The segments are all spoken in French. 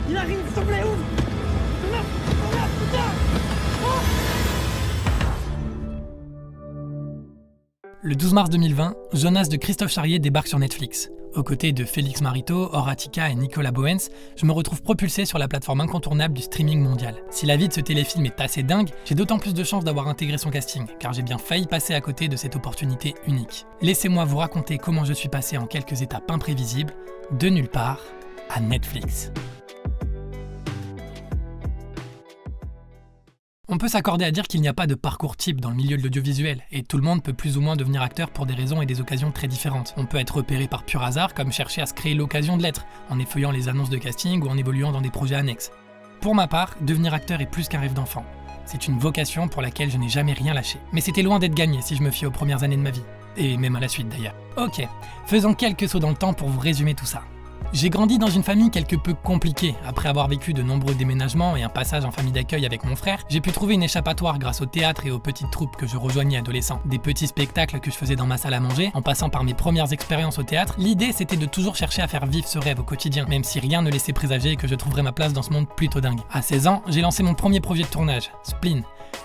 Il arrive, s'il te plaît, ouvre. Tourne, putain. Le 12 mars 2020, Jonas de Christophe Charrier débarque sur Netflix. Aux côtés de Félix Marito, Horatica et Nicolas Boens, je me retrouve propulsé sur la plateforme incontournable du streaming mondial. Si la vie de ce téléfilm est assez dingue, j'ai d'autant plus de chance d'avoir intégré son casting, car j'ai bien failli passer à côté de cette opportunité unique. Laissez-moi vous raconter comment je suis passé en quelques étapes imprévisibles, de nulle part à Netflix. On peut s'accorder à dire qu'il n'y a pas de parcours type dans le milieu de l'audiovisuel, et tout le monde peut plus ou moins devenir acteur pour des raisons et des occasions très différentes. On peut être repéré par pur hasard, comme chercher à se créer l'occasion de l'être, en effeuillant les annonces de casting ou en évoluant dans des projets annexes. Pour ma part, devenir acteur est plus qu'un rêve d'enfant. C'est une vocation pour laquelle je n'ai jamais rien lâché. Mais c'était loin d'être gagné si je me fie aux premières années de ma vie. Et même à la suite d'ailleurs. Ok, faisons quelques sauts dans le temps pour vous résumer tout ça. J'ai grandi dans une famille quelque peu compliquée. Après avoir vécu de nombreux déménagements et un passage en famille d'accueil avec mon frère, j'ai pu trouver une échappatoire grâce au théâtre et aux petites troupes que je rejoignais adolescent. Des petits spectacles que je faisais dans ma salle à manger, en passant par mes premières expériences au théâtre, l'idée c'était de toujours chercher à faire vivre ce rêve au quotidien, même si rien ne laissait présager que je trouverais ma place dans ce monde plutôt dingue. À 16 ans, j'ai lancé mon premier projet de tournage, Spleen.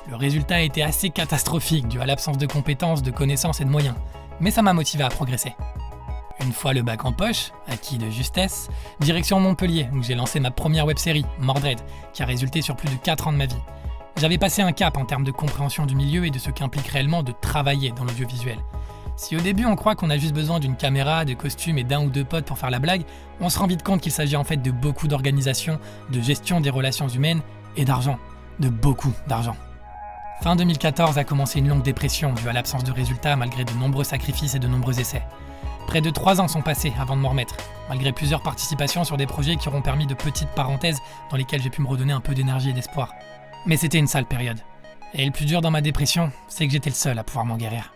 Le résultat a été assez catastrophique dû à l'absence de compétences, de connaissances et de moyens. Mais ça m'a motivé à progresser. Une fois le bac en poche, acquis de justesse, direction Montpellier où j'ai lancé ma première web-série, Mordred, qui a résulté sur plus de 4 ans de ma vie. J'avais passé un cap en termes de compréhension du milieu et de ce qu'implique réellement de travailler dans l'audiovisuel. Si au début on croit qu'on a juste besoin d'une caméra, de costumes et d'un ou deux potes pour faire la blague, on se rend vite compte qu'il s'agit en fait de beaucoup d'organisation, de gestion des relations humaines et d'argent. De beaucoup d'argent. Fin 2014 a commencé une longue dépression due à l'absence de résultats malgré de nombreux sacrifices et de nombreux essais. Près de 3 ans sont passés avant de m'en remettre, malgré plusieurs participations sur des projets qui auront permis de petites parenthèses dans lesquelles j'ai pu me redonner un peu d'énergie et d'espoir. Mais c'était une sale période. Et le plus dur dans ma dépression, c'est que j'étais le seul à pouvoir m'en guérir.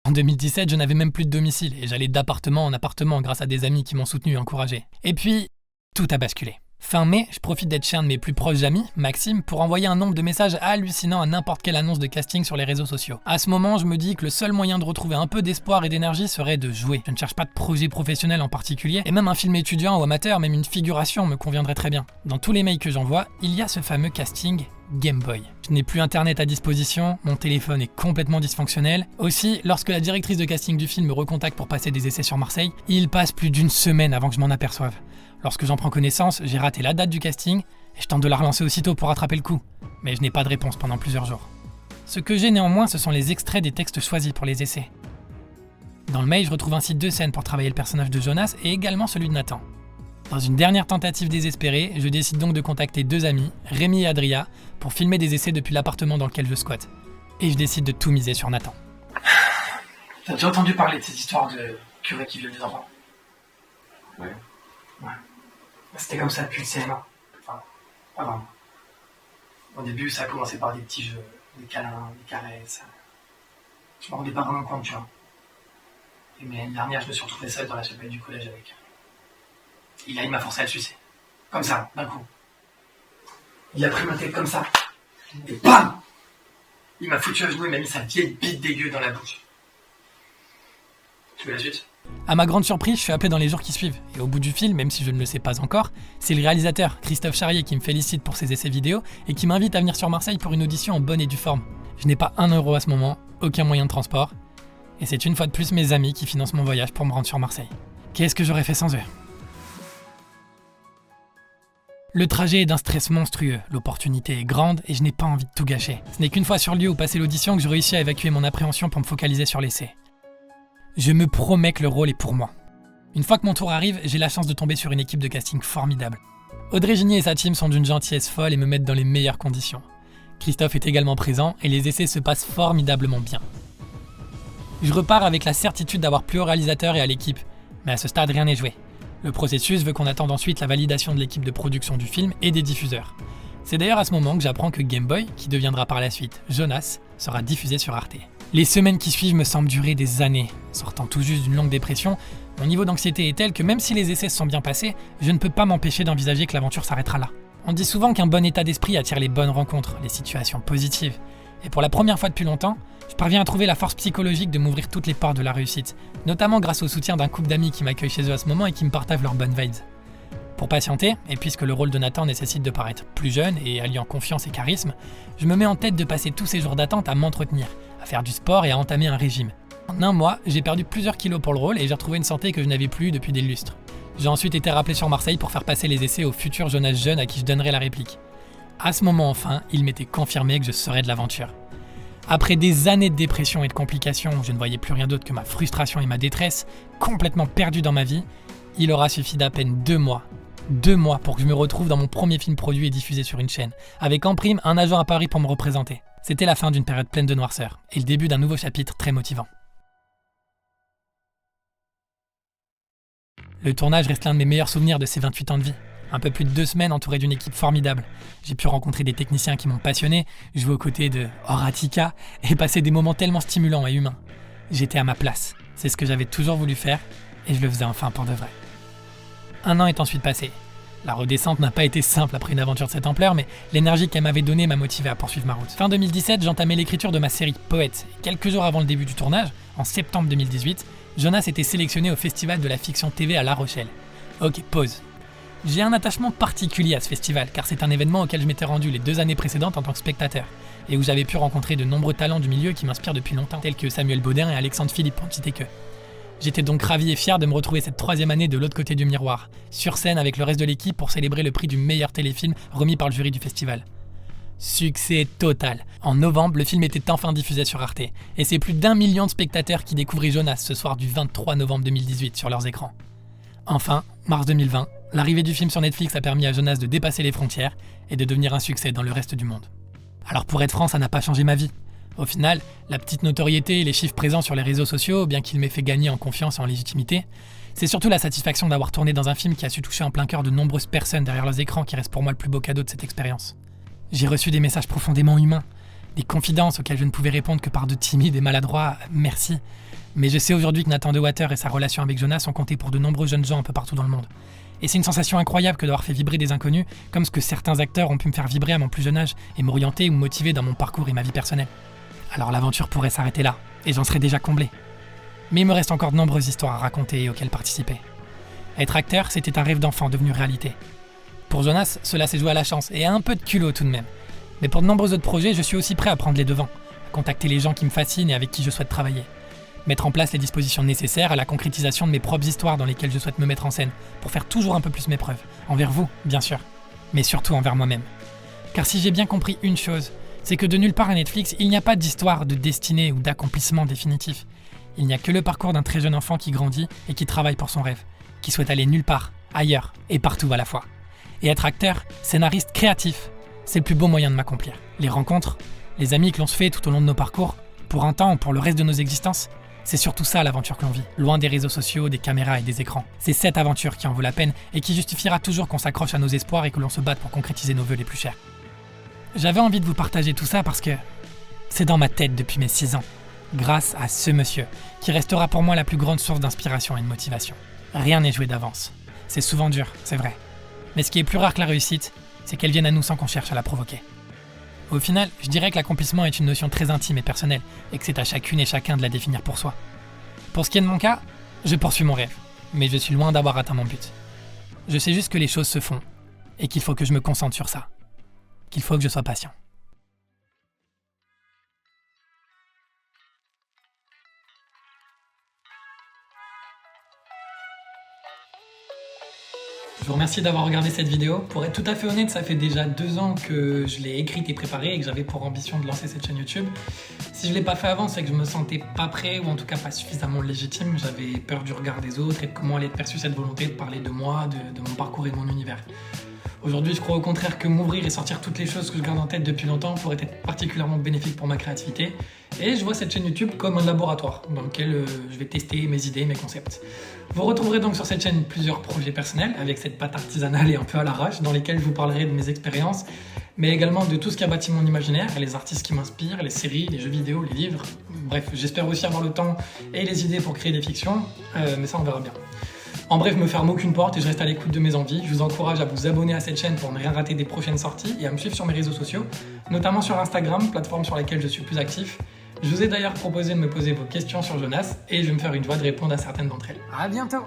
En 2017, je n'avais même plus de domicile et j'allais d'appartement en appartement grâce à des amis qui m'ont soutenu et encouragé. Et puis, tout a basculé. Fin mai, je profite d'être chez un de mes plus proches amis, Maxime, pour envoyer un nombre de messages hallucinant à n'importe quelle annonce de casting sur les réseaux sociaux. À ce moment, je me dis que le seul moyen de retrouver un peu d'espoir et d'énergie serait de jouer. Je ne cherche pas de projet professionnel en particulier, et même un film étudiant ou amateur, même une figuration me conviendrait très bien. Dans tous les mails que j'envoie, il y a ce fameux casting Game Boy. Je n'ai plus internet à disposition, mon téléphone est complètement dysfonctionnel. Aussi, lorsque la directrice de casting du film me recontacte pour passer des essais sur Marseille, il passe plus d'1 semaine avant que je m'en aperçoive. Lorsque j'en prends connaissance, j'ai raté la date du casting et je tente de la relancer aussitôt pour rattraper le coup. Mais je n'ai pas de réponse pendant plusieurs jours. Ce que j'ai néanmoins, ce sont les extraits des textes choisis pour les essais. Dans le mail, je retrouve ainsi 2 scènes pour travailler le personnage de Jonas et également celui de Nathan. Dans une dernière tentative désespérée, je décide donc de contacter 2 amis, Rémi et Adria, pour filmer des essais depuis l'appartement dans lequel je squatte. Et je décide de tout miser sur Nathan. T'as déjà entendu parler de cette histoire de curé qui viole des enfants ? Ouais. C'était comme ça depuis le CM1. Enfin, pas vraiment. Au début, ça a commencé par des petits jeux, des câlins, des caresses. Je me rendais pas vraiment compte, tu vois. Et mais l'année dernière, je me suis retrouvé seul dans la chapelle du collège avec. Il m'a forcé à le sucer. Comme ça, d'un coup. Il a pris ma tête comme ça. Et BAM! Il m'a foutu à genoux et m'a mis sa vieille bite dégueu dans la bouche. Tu veux la suite ? À ma grande surprise, je suis appelé dans les jours qui suivent. Et au bout du film, même si je ne le sais pas encore, c'est le réalisateur, Christophe Charrier, qui me félicite pour ses essais vidéo et qui m'invite à venir sur Marseille pour une audition en bonne et due forme. Je n'ai pas 1 euro à ce moment, aucun moyen de transport. Et c'est une fois de plus mes amis qui financent mon voyage pour me rendre sur Marseille. Qu'est-ce que j'aurais fait sans eux ? Le trajet est d'un stress monstrueux, l'opportunité est grande et je n'ai pas envie de tout gâcher. Ce n'est qu'une fois sur lieu où passer l'audition que je réussis à évacuer mon appréhension pour me focaliser sur l'essai. Je me promets que le rôle est pour moi. Une fois que mon tour arrive, j'ai la chance de tomber sur une équipe de casting formidable. Audrey Gigné et sa team sont d'une gentillesse folle et me mettent dans les meilleures conditions. Christophe est également présent et les essais se passent formidablement bien. Je repars avec la certitude d'avoir plu au réalisateur et à l'équipe, mais à ce stade rien n'est joué. Le processus veut qu'on attende ensuite la validation de l'équipe de production du film et des diffuseurs. C'est d'ailleurs à ce moment que j'apprends que Game Boy, qui deviendra par la suite Jonas, sera diffusé sur Arte. Les semaines qui suivent me semblent durer des années. Sortant tout juste d'une longue dépression, mon niveau d'anxiété est tel que même si les essais se sont bien passés, je ne peux pas m'empêcher d'envisager que l'aventure s'arrêtera là. On dit souvent qu'un bon état d'esprit attire les bonnes rencontres, les situations positives. Et pour la première fois depuis longtemps, je parviens à trouver la force psychologique de m'ouvrir toutes les portes de la réussite, notamment grâce au soutien d'un couple d'amis qui m'accueillent chez eux à ce moment et qui me partagent leurs bonnes vibes. Pour patienter, et puisque le rôle de Nathan nécessite de paraître plus jeune et alliant confiance et charisme, je me mets en tête de passer tous ces jours d'attente à m'entretenir, à faire du sport et à entamer un régime. En un mois, j'ai perdu plusieurs kilos pour le rôle et j'ai retrouvé une santé que je n'avais plus depuis des lustres. J'ai ensuite été rappelé sur Marseille pour faire passer les essais au futur Jonas jeune à qui je donnerai la réplique. À ce moment enfin, il m'était confirmé que je serais de l'aventure. Après des années de dépression et de complications où je ne voyais plus rien d'autre que ma frustration et ma détresse, complètement perdu dans ma vie, il aura suffi d'à peine 2 mois. 2 mois pour que je me retrouve dans mon premier film produit et diffusé sur une chaîne, avec en prime un agent à Paris pour me représenter. C'était la fin d'une période pleine de noirceur, et le début d'un nouveau chapitre très motivant. Le tournage reste l'un de mes meilleurs souvenirs de ces 28 ans de vie. Un peu plus de 2 semaines entouré d'une équipe formidable. J'ai pu rencontrer des techniciens qui m'ont passionné, jouer aux côtés de Horatica et passer des moments tellement stimulants et humains. J'étais à ma place, c'est ce que j'avais toujours voulu faire, et je le faisais enfin pour de vrai. 1 an est ensuite passé. La redescente n'a pas été simple après une aventure de cette ampleur, mais l'énergie qu'elle m'avait donnée m'a motivé à poursuivre ma route. Fin 2017, j'entamais l'écriture de ma série Poète. Quelques jours avant le début du tournage, en septembre 2018, Jonas était sélectionné au Festival de la Fiction TV à La Rochelle. Ok, pause. J'ai un attachement particulier à ce festival, car c'est un événement auquel je m'étais rendu les 2 années précédentes en tant que spectateur, et où j'avais pu rencontrer de nombreux talents du milieu qui m'inspirent depuis longtemps, tels que Samuel Baudin et Alexandre Philippe, pour ne citer que. J'étais donc ravi et fier de me retrouver cette 3e année de l'autre côté du miroir, sur scène avec le reste de l'équipe pour célébrer le prix du meilleur téléfilm remis par le jury du festival. Succès total. En novembre, le film était enfin diffusé sur Arte, et c'est plus d'1 million de spectateurs qui découvraient Jonas ce soir du 23 novembre 2018 sur leurs écrans. Enfin, mars 2020, l'arrivée du film sur Netflix a permis à Jonas de dépasser les frontières et de devenir un succès dans le reste du monde. Alors pour être franc, ça n'a pas changé ma vie. Au final, la petite notoriété et les chiffres présents sur les réseaux sociaux, bien qu'ils m'aient fait gagner en confiance et en légitimité, c'est surtout la satisfaction d'avoir tourné dans un film qui a su toucher en plein cœur de nombreuses personnes derrière leurs écrans qui reste pour moi le plus beau cadeau de cette expérience. J'ai reçu des messages profondément humains, des confidences auxquelles je ne pouvais répondre que par de timides et maladroits « merci ». Mais je sais aujourd'hui que Nathan Dewater et sa relation avec Jonas ont compté pour de nombreux jeunes gens un peu partout dans le monde. Et c'est une sensation incroyable que d'avoir fait vibrer des inconnus, comme ce que certains acteurs ont pu me faire vibrer à mon plus jeune âge et m'orienter ou me motiver dans mon parcours et ma vie personnelle. Alors l'aventure pourrait s'arrêter là, et j'en serais déjà comblé. Mais il me reste encore de nombreuses histoires à raconter et auxquelles participer. Être acteur, c'était un rêve d'enfant devenu réalité. Pour Jonas, cela s'est joué à la chance, et à un peu de culot tout de même. Mais pour de nombreux autres projets, je suis aussi prêt à prendre les devants, à contacter les gens qui me fascinent et avec qui je souhaite travailler. Mettre en place les dispositions nécessaires à la concrétisation de mes propres histoires dans lesquelles je souhaite me mettre en scène, pour faire toujours un peu plus mes preuves. Envers vous, bien sûr, mais surtout envers moi-même. Car si j'ai bien compris une chose, c'est que de nulle part à Netflix, il n'y a pas d'histoire de destinée ou d'accomplissement définitif. Il n'y a que le parcours d'un très jeune enfant qui grandit et qui travaille pour son rêve, qui souhaite aller nulle part, ailleurs et partout à la fois. Et être acteur, scénariste, créatif, c'est le plus beau moyen de m'accomplir. Les rencontres, les amis que l'on se fait tout au long de nos parcours, pour un temps ou pour le reste de nos existences, c'est surtout ça l'aventure que l'on vit, loin des réseaux sociaux, des caméras et des écrans. C'est cette aventure qui en vaut la peine et qui justifiera toujours qu'on s'accroche à nos espoirs et que l'on se batte pour concrétiser nos vœux les plus chers. J'avais envie de vous partager tout ça parce que c'est dans ma tête depuis mes 6 ans, grâce à ce monsieur, qui restera pour moi la plus grande source d'inspiration et de motivation. Rien n'est joué d'avance. C'est souvent dur, c'est vrai. Mais ce qui est plus rare que la réussite, c'est qu'elle vienne à nous sans qu'on cherche à la provoquer. Au final, je dirais que l'accomplissement est une notion très intime et personnelle, et que c'est à chacune et chacun de la définir pour soi. Pour ce qui est de mon cas, je poursuis mon rêve, mais je suis loin d'avoir atteint mon but. Je sais juste que les choses se font, et qu'il faut que je me concentre sur ça. Qu'il faut que je sois patient. Je vous remercie d'avoir regardé cette vidéo. Pour être tout à fait honnête, ça fait déjà 2 ans que je l'ai écrite et préparée et que j'avais pour ambition de lancer cette chaîne YouTube. Si je ne l'ai pas fait avant, c'est que je me sentais pas prêt ou en tout cas pas suffisamment légitime. J'avais peur du regard des autres et de comment allait être perçue cette volonté de parler de moi, de mon parcours et de mon univers. Aujourd'hui, je crois au contraire que m'ouvrir et sortir toutes les choses que je garde en tête depuis longtemps pourrait être particulièrement bénéfique pour ma créativité. Et je vois cette chaîne YouTube comme un laboratoire dans lequel je vais tester mes idées, mes concepts. Vous retrouverez donc sur cette chaîne plusieurs projets personnels avec cette patte artisanale et un peu à l'arrache dans lesquels je vous parlerai de mes expériences, mais également de tout ce qui a bâti mon imaginaire, les artistes qui m'inspirent, les séries, les jeux vidéo, les livres. Bref, j'espère aussi avoir le temps et les idées pour créer des fictions, mais ça on verra bien. En bref, me ferme aucune porte et je reste à l'écoute de mes envies. Je vous encourage à vous abonner à cette chaîne pour ne rien rater des prochaines sorties et à me suivre sur mes réseaux sociaux, notamment sur Instagram, plateforme sur laquelle je suis plus actif. Je vous ai d'ailleurs proposé de me poser vos questions sur Jonas et je vais me faire une joie de répondre à certaines d'entre elles. À bientôt!